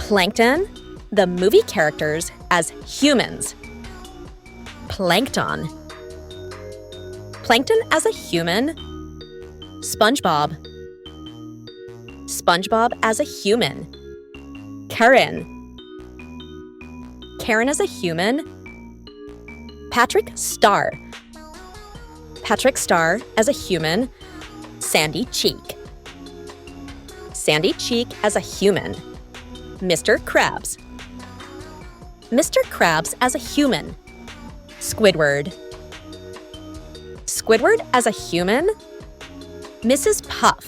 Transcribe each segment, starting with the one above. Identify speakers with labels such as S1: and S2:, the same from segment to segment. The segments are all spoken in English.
S1: Plankton, the movie characters as humans. Plankton. Plankton as a human. SpongeBob. SpongeBob as a human. Karen. Karen as a human. Patrick Star. Patrick Star as a human. Sandy Cheek. Sandy Cheek as a human. Mr. Krabs. Mr. Krabs as a human. Squidward. Squidward as a human. Mrs. Puff.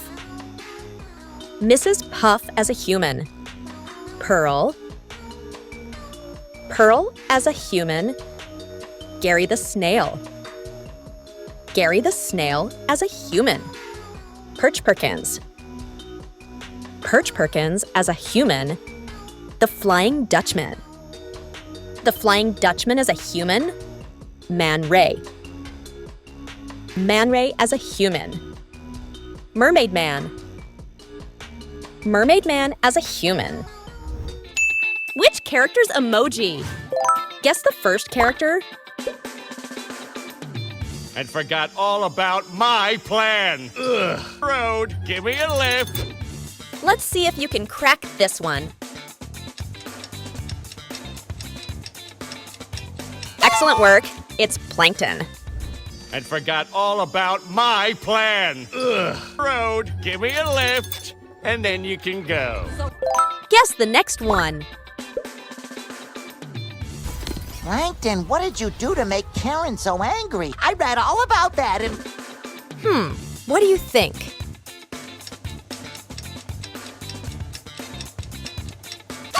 S1: Mrs. Puff as a human. Pearl. Pearl as a human. Gary the Snail. Gary the Snail as a human. Perch Perkins. Perch Perkins as a human. The Flying Dutchman. The Flying Dutchman as a human. Man Ray. Man Ray as a human. Mermaid Man. Mermaid Man as a human. Which character's emoji? Guess the first character.
S2: And forgot all about my plan. Ugh. Road, give me a lift.
S1: Let's see if you can crack this one. Excellent work. It's Plankton.
S2: And forgot all about my plan. Ugh. Road, give me a lift, and then you can go.
S1: Guess the next one.
S3: Plankton, what did you do to make Karen so angry? I read all about that and...
S1: What do you think?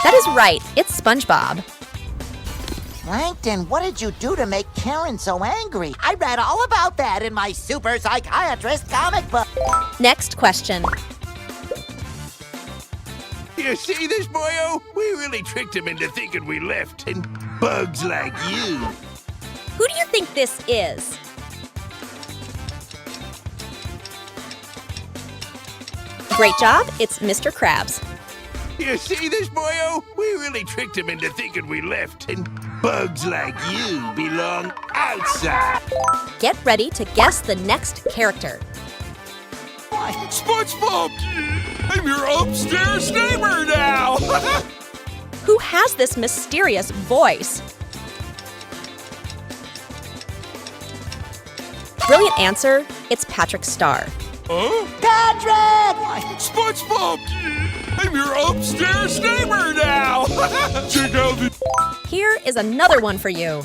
S1: That is right. It's SpongeBob.
S3: Plankton, what did you do to make Karen so angry? I read all about that in my super psychiatrist comic book.
S1: Next question.
S4: You see this, boyo? We really tricked him into thinking we left. And bugs like you.
S1: Who do you think this is? Great job. It's Mr. Krabs.
S4: You see this, boyo? We really tricked him into thinking we left. And bugs like you belong outside.
S1: Get ready to guess the next character.
S4: SpongeBob! I'm your upstairs neighbor now!
S1: Who has this mysterious voice? Brilliant answer. It's Patrick Star.
S4: Huh?
S3: Patrick!
S4: SpongeBob! I'm your upstairs neighbor now! Check out the...
S1: Here is another one for you.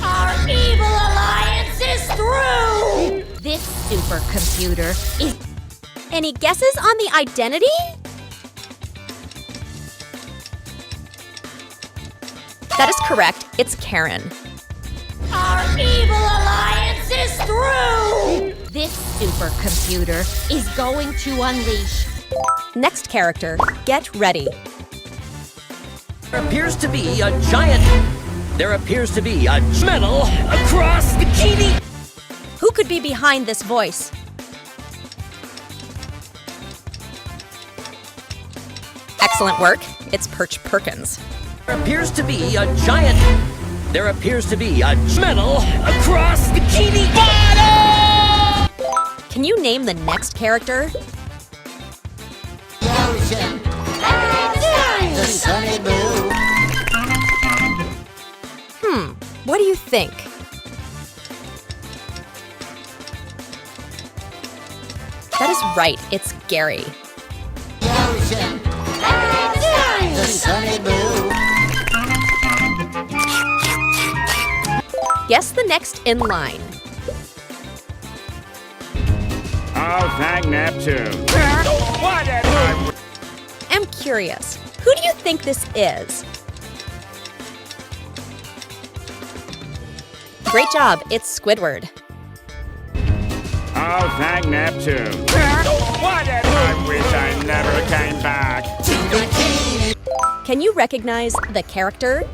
S5: Our evil alliance is through! This supercomputer is...
S1: Any guesses on the identity? That is correct. It's Karen.
S5: Our evil alliance is through! This supercomputer is going to unleash...
S1: Next character. Get ready.
S6: There appears to be a giant... There appears to be a metal across the bikini.
S1: Who could be behind this voice? Excellent work. It's Perch Perkins.
S6: There appears to be a giant... There appears to be a metal across the bikini bottom!
S1: Can you name the next character?
S3: The ocean. The sunny blue.
S1: What do you think? That is right. It's Gary.
S3: The ocean. The sunny blue.
S1: Guess the next in line.
S2: Oh, thank Neptune. Whatever.
S1: I'm curious. Who do you think this is? Great job. It's Squidward.
S2: Oh, thank Neptune. Whatever. I wish I never came back.
S1: Can you recognize the character?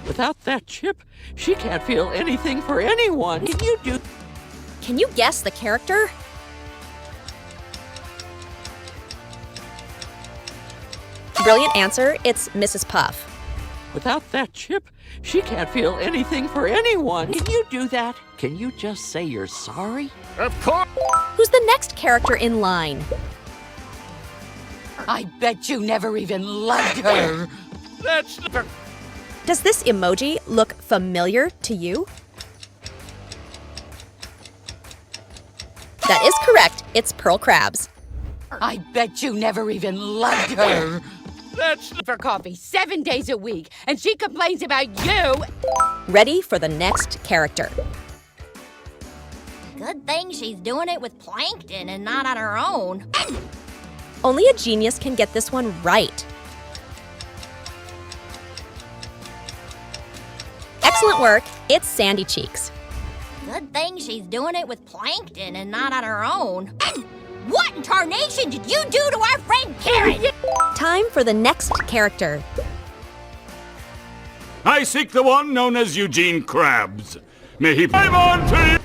S7: Without that chip, she can't feel anything for anyone.
S1: Can you guess the character? Brilliant answer, it's Mrs. Puff.
S7: Without that chip, she can't feel anything for anyone. Can you do that? Can you just say you're sorry?
S2: Of course.
S1: Who's the next character in line?
S8: I bet you never even loved her.
S2: That's the...
S1: Does this emoji look familiar to you? That is correct. It's Pearl Krabs.
S8: I bet you never even loved her.
S2: That's...
S8: For coffee 7 days a week, and she complains about you.
S1: Ready for the next character.
S5: Good thing she's doing it with Plankton and not on her own.
S1: Only a genius can get this one right. Excellent work. It's Sandy Cheeks.
S5: Good thing she's doing it with Plankton and not on her own. What in tarnation did you do to our friend Karen?
S1: Time for the next character.
S9: I seek the one known as Eugene Krabs. May he five on to you.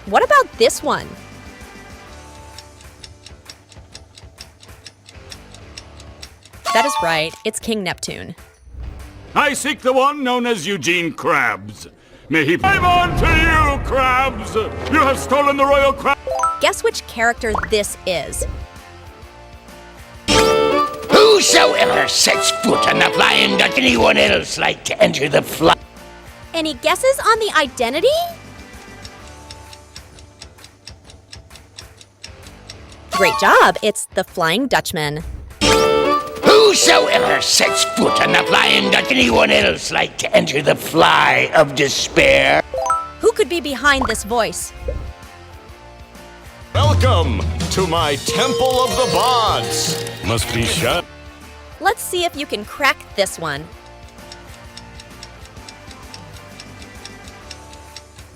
S1: What about this one? That is right. It's King Neptune.
S9: I seek the one known as Eugene Krabs. May he five on to you, Krabs. You have stolen the royal crab.
S1: Guess which character this is.
S4: Whosoever sets foot on the flying Dutch, anyone else like to enter the fly?
S1: Any guesses on the identity? Great job. It's the Flying Dutchman.
S4: Whosoever sets foot on the flying Dutch, anyone else like to enter the fly of despair?
S1: Who could be behind this voice?
S2: Welcome to my Temple of the Bods.
S9: Must be shut.
S1: Let's see if you can crack this one.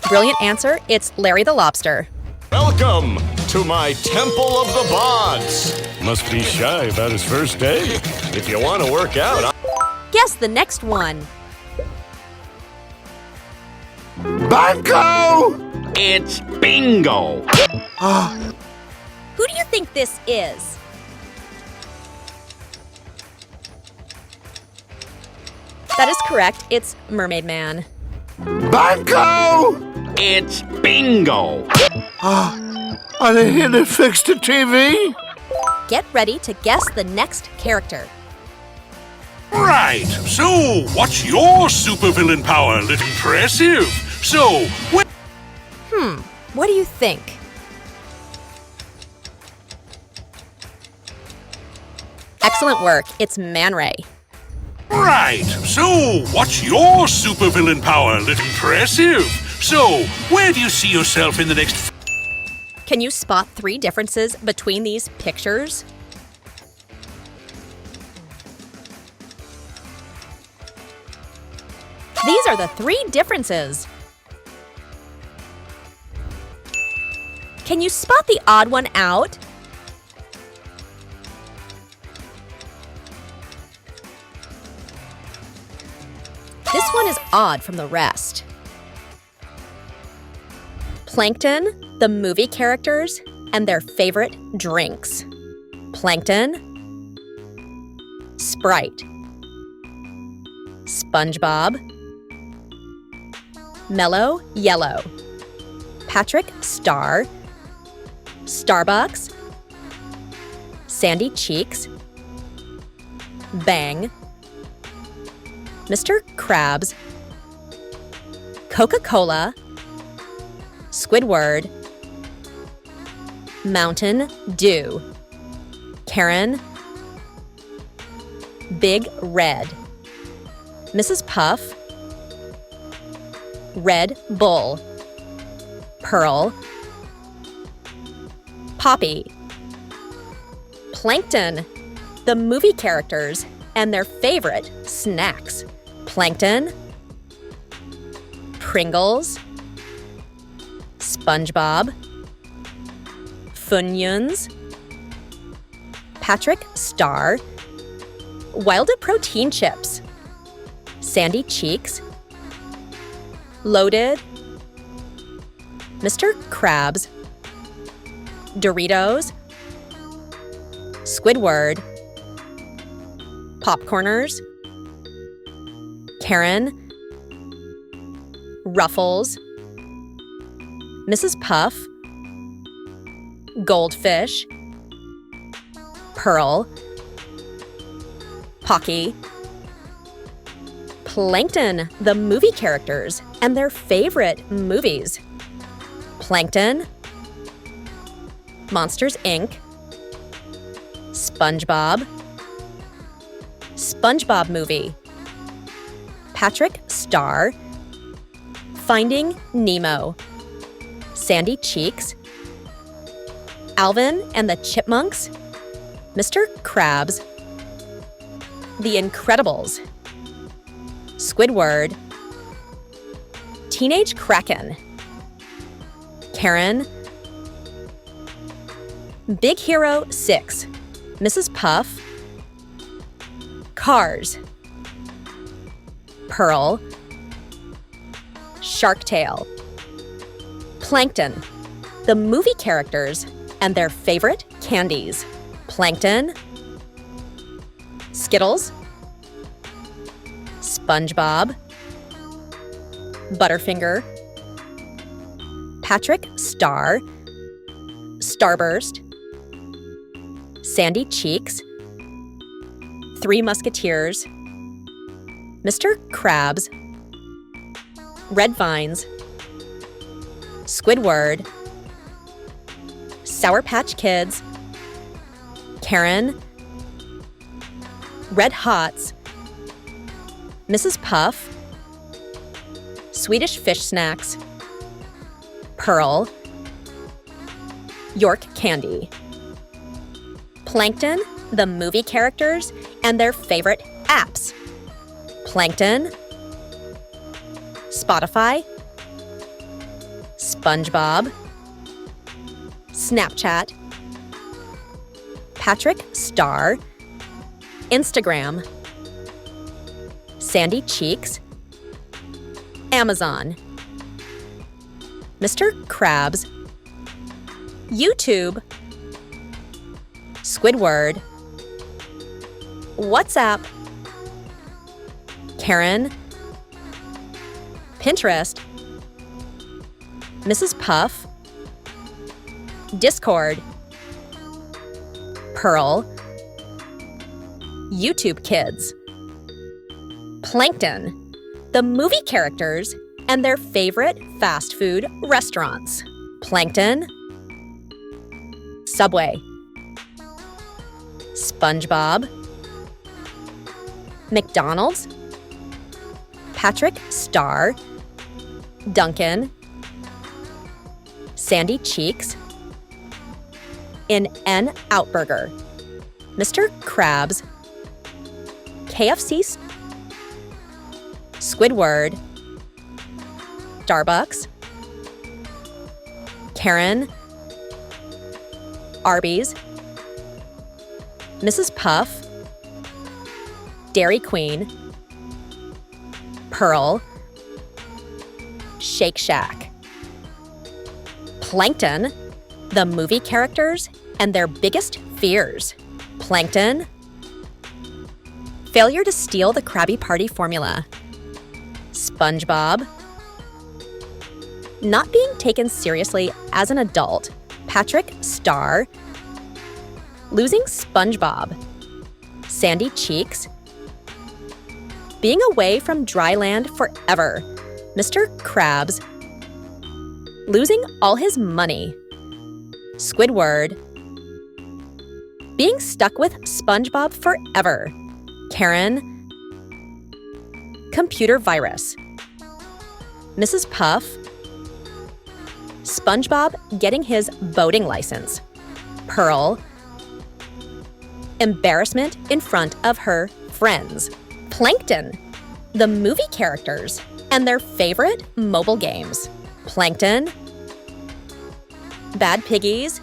S1: Brilliant answer. It's Larry the Lobster.
S2: Welcome to my Temple of the Bods.
S9: Must be shy about his first day.
S2: If you want to work out,
S1: Guess the next one.
S4: Banco!
S2: it's bingo.
S1: Who do you think this is? That is correct. It's Mermaid Man.
S4: Banco!
S2: It's bingo.
S4: Are they here to fix the TV?
S1: Get ready to guess the next character.
S10: Right, so what's your supervillain power? Impressive. So,
S1: What do you think? Excellent work. It's Man Ray.
S10: right, so what's your supervillain power? Impressive. So, where do you see yourself in the next...
S1: Can you spot 3 differences between these pictures? These are the 3 differences. Can you spot the odd one out? This one is odd from the rest. Plankton, the movie characters, and their favorite drinks. Plankton, Sprite, SpongeBob, Mellow Yellow, Patrick Star, Starbucks, Sandy Cheeks, Bang, Mr. Krabs, Coca-Cola, Squidward, Mountain Dew, Karen, Big Red, Mrs. Puff, Red Bull, Pearl, Poppy, Plankton, the movie characters and their favorite snacks. Plankton, Pringles, SpongeBob, Funyuns, Patrick Star, Wilda Protein Chips, Sandy Cheeks, Loaded, Mr. Krabs, Doritos, Squidward, Popcorners, Karen, Ruffles, Mrs. Puff, Goldfish, Pearl, Pocky, Plankton, the movie characters and their favorite movies. Plankton, Monsters, Inc., SpongeBob, SpongeBob Movie, Patrick Star, Finding Nemo, Sandy Cheeks, Alvin and the Chipmunks, Mr. Krabs, The Incredibles, Squidward, Teenage Kraken, Karen, Big Hero 6, Mrs. Puff, Cars, Pearl, Shark Tale, Plankton, the movie characters and their favorite candies. Plankton, Skittles, SpongeBob, Butterfinger, Patrick Star, Starburst, Sandy Cheeks, Three Musketeers, Mr. Krabs, Red Vines, Squidward, Sour Patch Kids, Karen, Red Hots, Mrs. Puff, Swedish Fish Snacks, Pearl, York Candy. Plankton, the movie characters and their favorite apps. Plankton, Spotify, SpongeBob, Snapchat, Patrick Star, Instagram, Sandy Cheeks, Amazon, Mr. Krabs, YouTube, Squidward, WhatsApp, Karen, Pinterest, Mrs. Puff, Discord, Pearl, YouTube Kids. Plankton, the movie characters and their favorite fast food restaurants. Plankton, Subway, SpongeBob, McDonald's, Patrick Star, Duncan, Sandy Cheeks, In-N-Out Burger, Mr. Krabs, KFC, Squidward, Starbucks, Karen, Arby's, Mrs. Puff, Dairy Queen, Pearl, Shake Shack. Plankton, the movie characters and their biggest fears. Plankton, failure to steal the Krabby Patty formula. SpongeBob, not being taken seriously as an adult. Patrick Star, losing SpongeBob. Sandy Cheeks, being away from dry land forever. Mr. Krabs, losing all his money. Squidward, being stuck with SpongeBob forever. Karen, computer virus. Mrs. Puff, SpongeBob getting his boating license. Pearl, embarrassment in front of her friends. Plankton, the movie characters and their favorite mobile games. Plankton, Bad Piggies,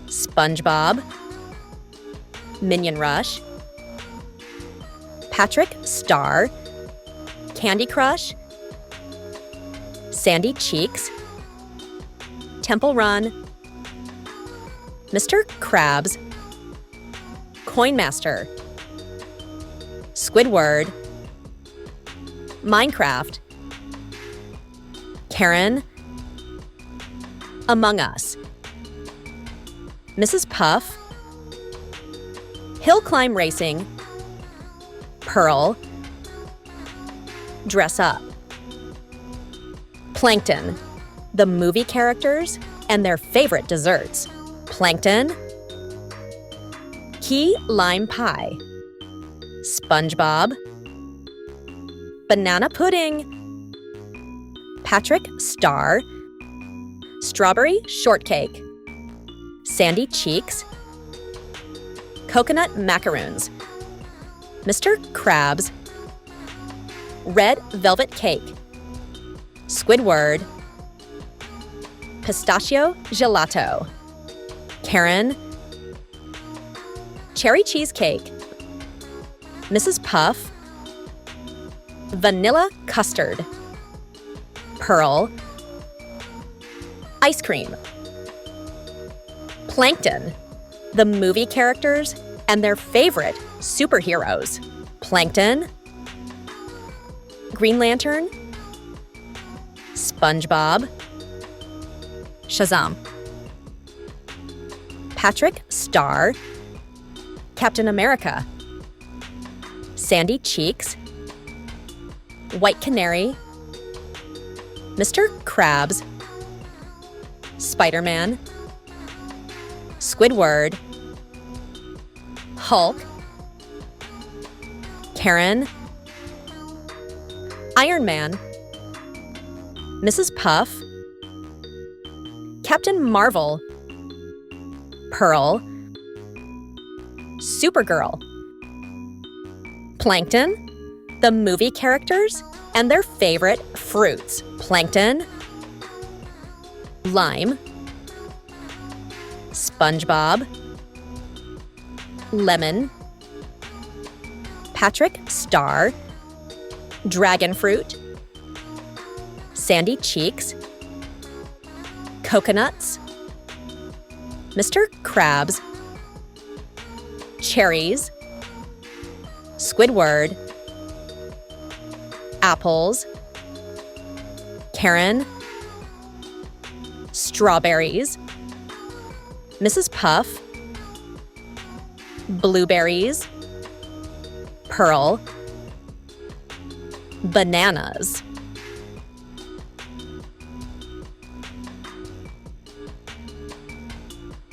S1: SpongeBob, Minion Rush, Patrick Star, Candy Crush, Sandy Cheeks, Temple Run, Mr. Krabs, Coin Master, Squidward, Minecraft, Karen, Among Us, Mrs. Puff, Hill Climb Racing, Pearl, Dress Up. Plankton, the movie characters and their favorite desserts. Plankton, Key Lime Pie, SpongeBob, Banana Pudding, Patrick Star, Strawberry Shortcake, Sandy Cheeks, Coconut Macaroons, Mr. Krabs, Red Velvet Cake, Squidward, Pistachio Gelato, Karen, Cherry Cheesecake, Mrs. Puff, Vanilla Custard, Pearl, Ice Cream. Plankton, the movie characters and their favorite superheroes. Plankton, Green Lantern, SpongeBob, Shazam. Patrick Star, Captain America, Sandy Cheeks, White Canary, Mr. Krabs, Spider-Man, Squidward, Hulk, Karen, Iron Man, Mrs. Puff, Captain Marvel, Pearl, Supergirl. Plankton, the movie characters and their favorite fruits. Plankton, Lime, SpongeBob, Lemon, Patrick Star, Dragon Fruit, Sandy Cheeks, Coconuts, Mr. Krabs, Cherries, Squidward, Apples, Karen, Strawberries, Mrs. Puff, Blueberries, Pearl, Bananas.